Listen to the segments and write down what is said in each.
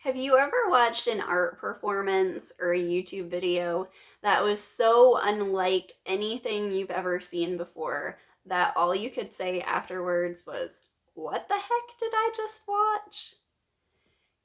Have you ever watched an art performance or a YouTube video that was so unlike anything you've ever seen before that all you could say afterwards was, "What the heck did I just watch?"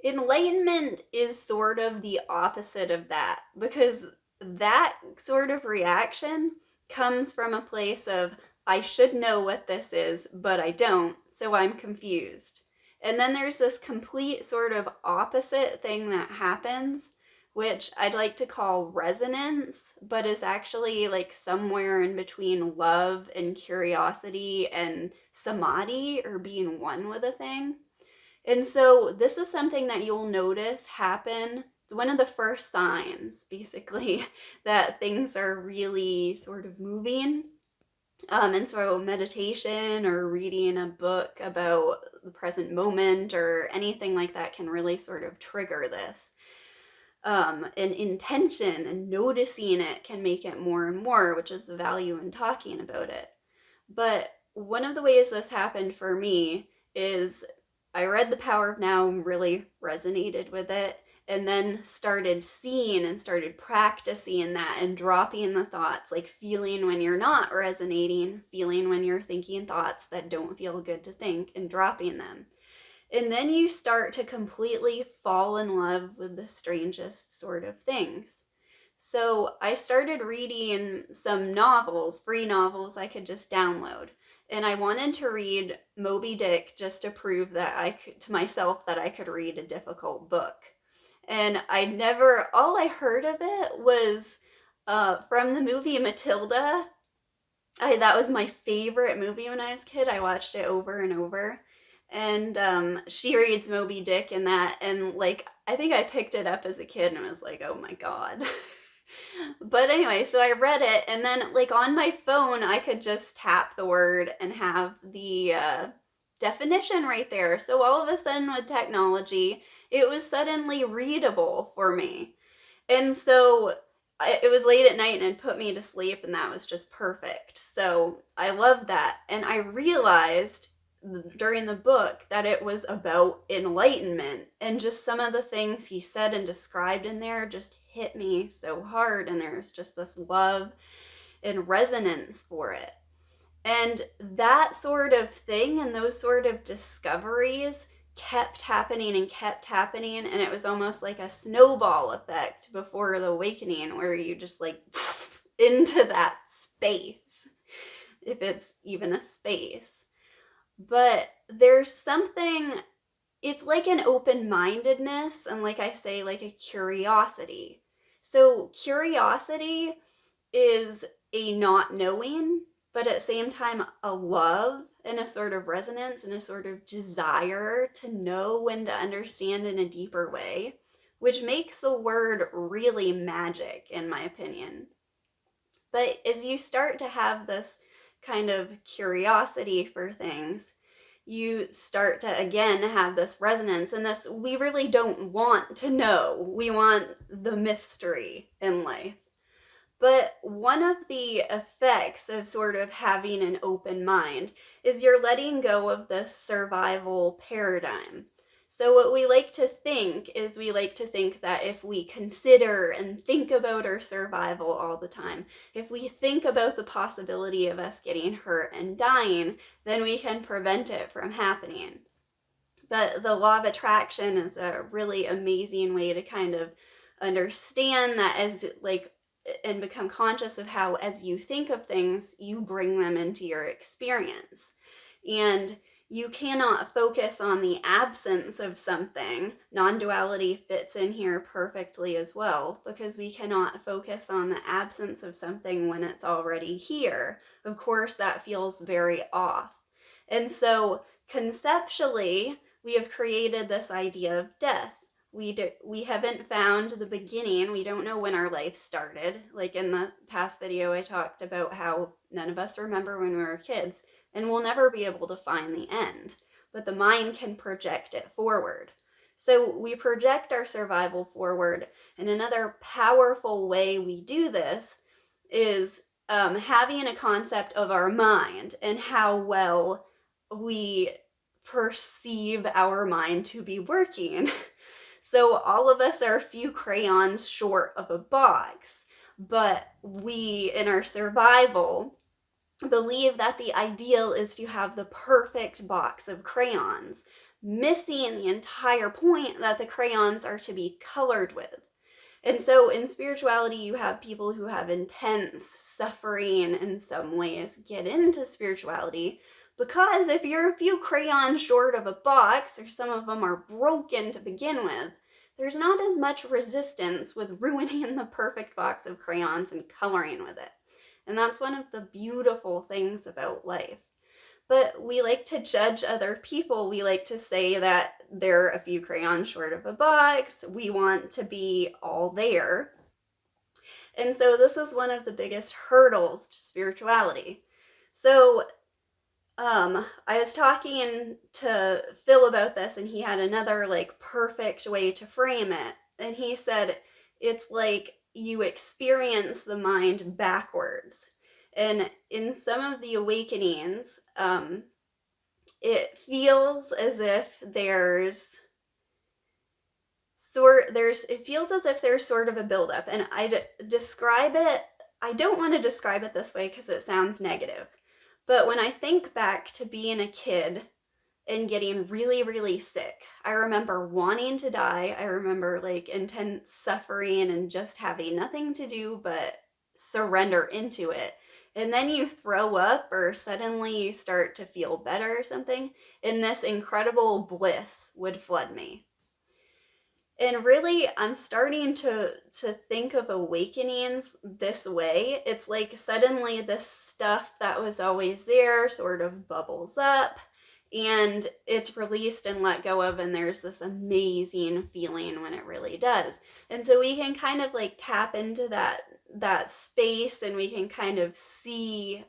Enlightenment is sort of the opposite of that because that sort of reaction comes from a place of, I should know what this is, but I don't, so I'm confused. And then there's this complete sort of opposite thing that happens, which I'd like to call resonance, but is actually like somewhere in between love and curiosity and samadhi or being one with a thing. And so this is something that you'll notice happen. It's one of the first signs, basically, that things are really sort of moving. And so meditation or reading a book about the present moment or anything like that can really sort of trigger this. And intention and noticing it can make it more and more, which is the value in talking about it. But one of the ways this happened for me is I read The Power of Now and really resonated with it, and then started seeing and started practicing that and dropping the thoughts, like feeling when you're not resonating, feeling when you're thinking thoughts that don't feel good to think, and dropping them. And then you start to completely fall in love with the strangest sort of things. So I started reading some novels, free novels I could just download. And I wanted to read Moby Dick just to prove that I could, to myself, that I could read a difficult book. And all I heard of it was from the movie Matilda. That was my favorite movie when I was a kid. I watched it over and over. And she reads Moby Dick in that. And like, I think I picked it up as a kid and I was like, oh my God. But anyway, so I read it, and then like on my phone, I could just tap the word and have the definition right there. So all of a sudden, with technology, it was suddenly readable for me. And so it was late at night and it put me to sleep, and that was just perfect. So I loved that. And I realized during the book that it was about enlightenment, and just some of the things he said and described in there just hit me so hard, and there's just this love and resonance for it. And that sort of thing and those sort of discoveries kept happening and kept happening, and it was almost like a snowball effect before the awakening, where you just like into that space, if it's even a space. But there's something, it's like an open-mindedness, and like I say, like a curiosity. So curiosity is a not knowing, but at the same time a love and a sort of resonance and a sort of desire to know and to understand in a deeper way, which makes the word really magic, in my opinion. But as you start to have this kind of curiosity for things, you start to again have this resonance, and this, we really don't want to know. We want the mystery in life. But one of the effects of sort of having an open mind is you're letting go of this survival paradigm. So what we like to think is, we like to think that if we consider and think about our survival all the time, if we think about the possibility of us getting hurt and dying, then we can prevent it from happening. But the law of attraction is a really amazing way to kind of understand that, as like, and become conscious of how, as you think of things, you bring them into your experience. And you cannot focus on the absence of something. Non-duality fits in here perfectly as well, because we cannot focus on the absence of something when it's already here. Of course, that feels very off. And so conceptually, we have created this idea of death. We haven't found the beginning. We don't know when our life started. Like in the past video, I talked about how none of us remember when we were kids, and we'll never be able to find the end. But the mind can project it forward. So we project our survival forward, and another powerful way we do this is having a concept of our mind and how well we perceive our mind to be working. So all of us are a few crayons short of a box, but we, in our survival, believe that the ideal is to have the perfect box of crayons, missing the entire point that the crayons are to be colored with. And so in spirituality, you have people who have intense suffering in some ways get into spirituality because if you're a few crayons short of a box, or some of them are broken to begin with, there's not as much resistance with ruining the perfect box of crayons and coloring with it. And that's one of the beautiful things about life. But we like to judge other people. We like to say that they're a few crayons short of a box. We want to be all there. And so this is one of the biggest hurdles to spirituality. So I was talking to Phil about this, and he had another like perfect way to frame it. And he said, it's like you experience the mind backwards. And in some of the awakenings, it feels as if it feels as if there's sort of a buildup. And I don't want to describe it this way because it sounds negative. But when I think back to being a kid and getting really, really sick, I remember wanting to die. I remember like intense suffering and just having nothing to do but surrender into it. And then you throw up or suddenly you start to feel better or something, and this incredible bliss would flood me. And really, I'm starting to think of awakenings this way. It's like suddenly this stuff that was always there sort of bubbles up and it's released and let go of, and there's this amazing feeling when it really does. And so we can kind of like tap into that space, and we can kind of see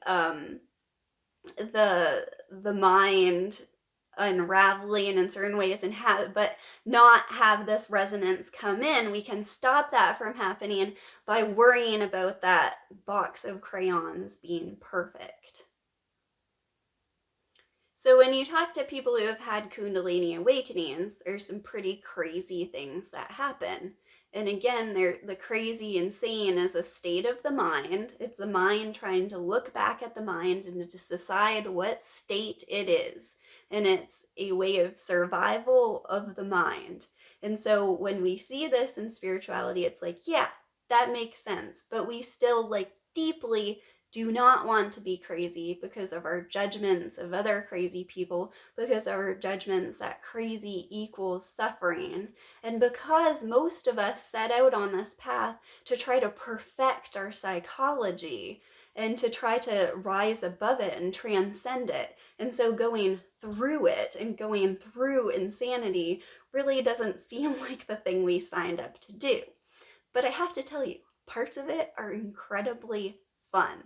the mind unraveling in certain ways and but not have this resonance come in. We can stop that from happening by worrying about that box of crayons being perfect. So when you talk to people who have had Kundalini awakenings, there's some pretty crazy things that happen. And again, the crazy insane is a state of the mind. It's the mind trying to look back at the mind and to decide what state it is. And it's a way of survival of the mind. And so when we see this in spirituality, it's like, yeah, that makes sense. But we still like deeply do not want to be crazy because of our judgments of other crazy people, because of our judgments that crazy equals suffering, and because most of us set out on this path to try to perfect our psychology and to try to rise above it and transcend it. And so going through it and going through insanity really doesn't seem like the thing we signed up to do. But I have to tell you, parts of it are incredibly fun.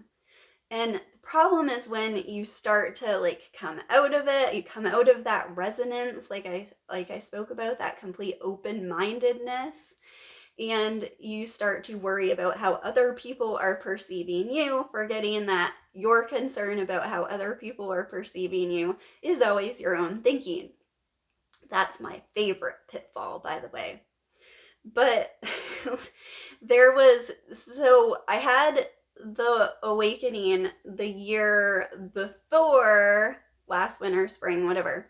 And the problem is when you start to like come out of it, you come out of that resonance, like I spoke about, that complete open-mindedness, and you start to worry about how other people are perceiving you, forgetting that your concern about how other people are perceiving you is always your own thinking. That's my favorite pitfall, by the way. But I had the awakening the year before, last winter, spring, whatever.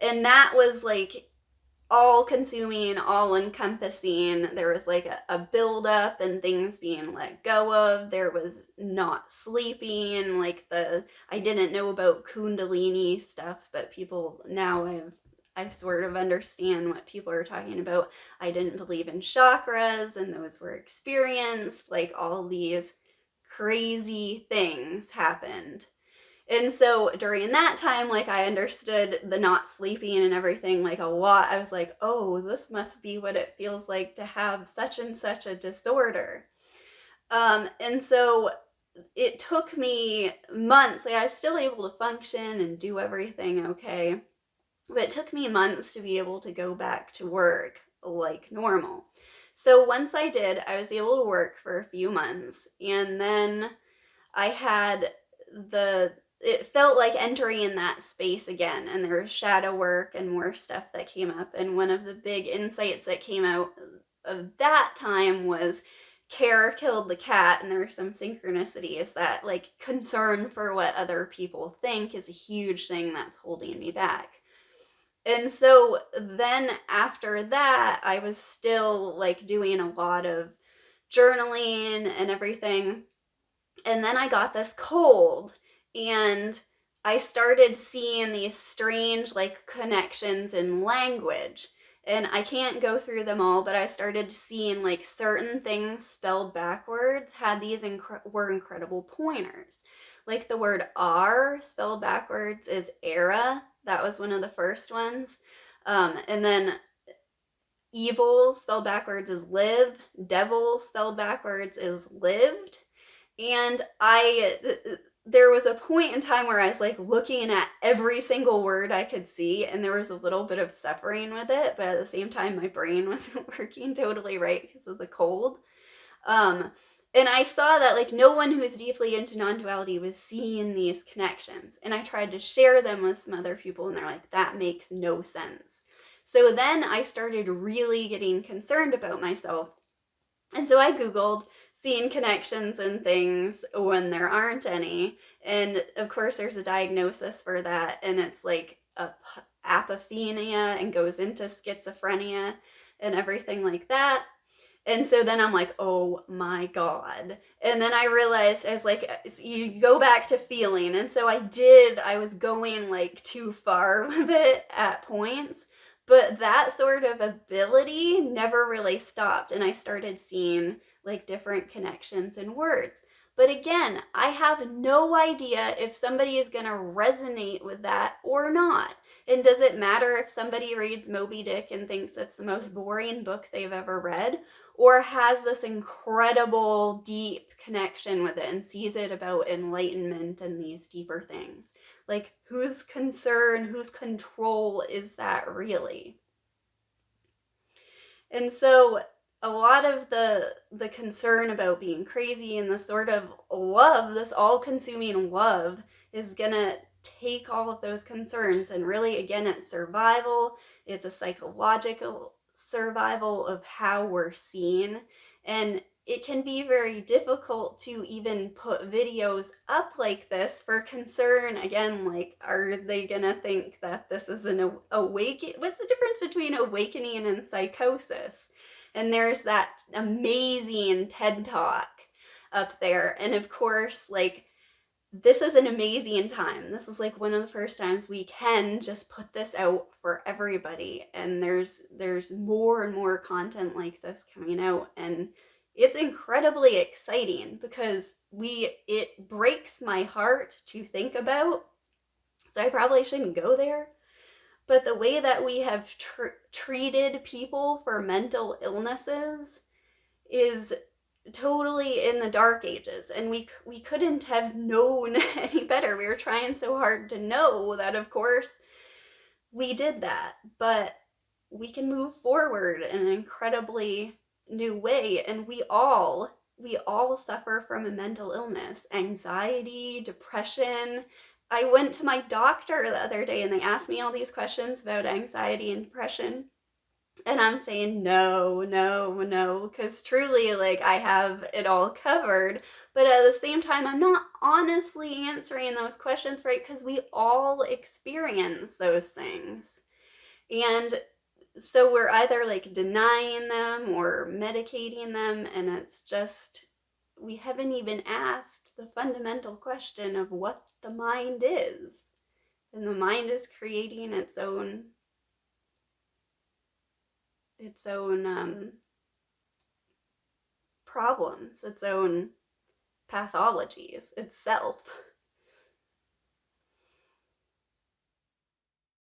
And that was like all consuming, all encompassing. There was like a buildup and things being let go of. There was not sleeping, I didn't know about Kundalini stuff, but people now I sort of understand what people are talking about. I didn't believe in chakras, and those were experienced. Like all these crazy things happened. And so during that time, like I understood the not sleeping and everything like a lot. I was like, oh, this must be what it feels like to have such and such a disorder. And so it took me months. Like I was still able to function and do everything okay. But it took me months to be able to go back to work like normal. So once I did, I was able to work for a few months, and then I had it felt like entering in that space again, and there was shadow work and more stuff that came up. And one of the big insights that came out of that time was Care killed the cat, and there was some synchronicity. Is that like concern for what other people think is a huge thing that's holding me back. And so then after that, I was still like doing a lot of journaling and everything. And then I got this cold, and I started seeing these strange like connections in language. And I can't go through them all, but I started seeing like certain things spelled backwards had were incredible pointers. Like the word R spelled backwards is era. That was one of the first ones. And then evil spelled backwards is live. Devil spelled backwards is lived. And there was a point in time where I was like looking at every single word I could see, and there was a little bit of suffering with it, but at the same time my brain wasn't working totally right because of the cold. And I saw that like no one who was deeply into non-duality was seeing these connections, and I tried to share them with some other people, and they're like, that makes no sense. So then I started really getting concerned about myself, and so I Googled seeing connections and things when there aren't any. And of course, there's a diagnosis for that, and it's like apophenia and goes into schizophrenia and everything like that. And so then I'm like, oh my God. And then I realized, I was like, you go back to feeling. And so I was going like too far with it at points. But that sort of ability never really stopped. And I started seeing like different connections in words. But again, I have no idea if somebody is going to resonate with that or not. And does it matter if somebody reads Moby Dick and thinks it's the most boring book they've ever read, or has this incredible deep connection with it and sees it about enlightenment and these deeper things? Like, whose concern, whose control is that really? And so a lot of the concern about being crazy and the sort of love, this all-consuming love, is gonna take all of those concerns, and really, again, it's survival. It's a psychological survival of how we're seen. And it can be very difficult to even put videos up like this for concern. Again, like, are they gonna think that this is an awakening? What's the difference between awakening and psychosis? And there's that amazing TED Talk up there. And of course, like, this is an amazing time. This is like one of the first times we can just put this out for everybody. And there's more and more content like this coming out. And it's incredibly exciting because it breaks my heart to think about. So I probably shouldn't go there. But the way that we have treated people for mental illnesses is totally in the dark ages, and we couldn't have known any better. We were trying so hard to know that, of course, we did that, but we can move forward in an incredibly new way. And we all suffer from a mental illness, anxiety, depression. I went to my doctor the other day and they asked me all these questions about anxiety and depression. And I'm saying no, no, no, because truly, like, I have it all covered. But at the same time, I'm not honestly answering those questions right, because we all experience those things. And so we're either like denying them or medicating them, and it's just, we haven't even asked the fundamental question of what the mind is. And the mind is creating its own problems, its own pathologies itself.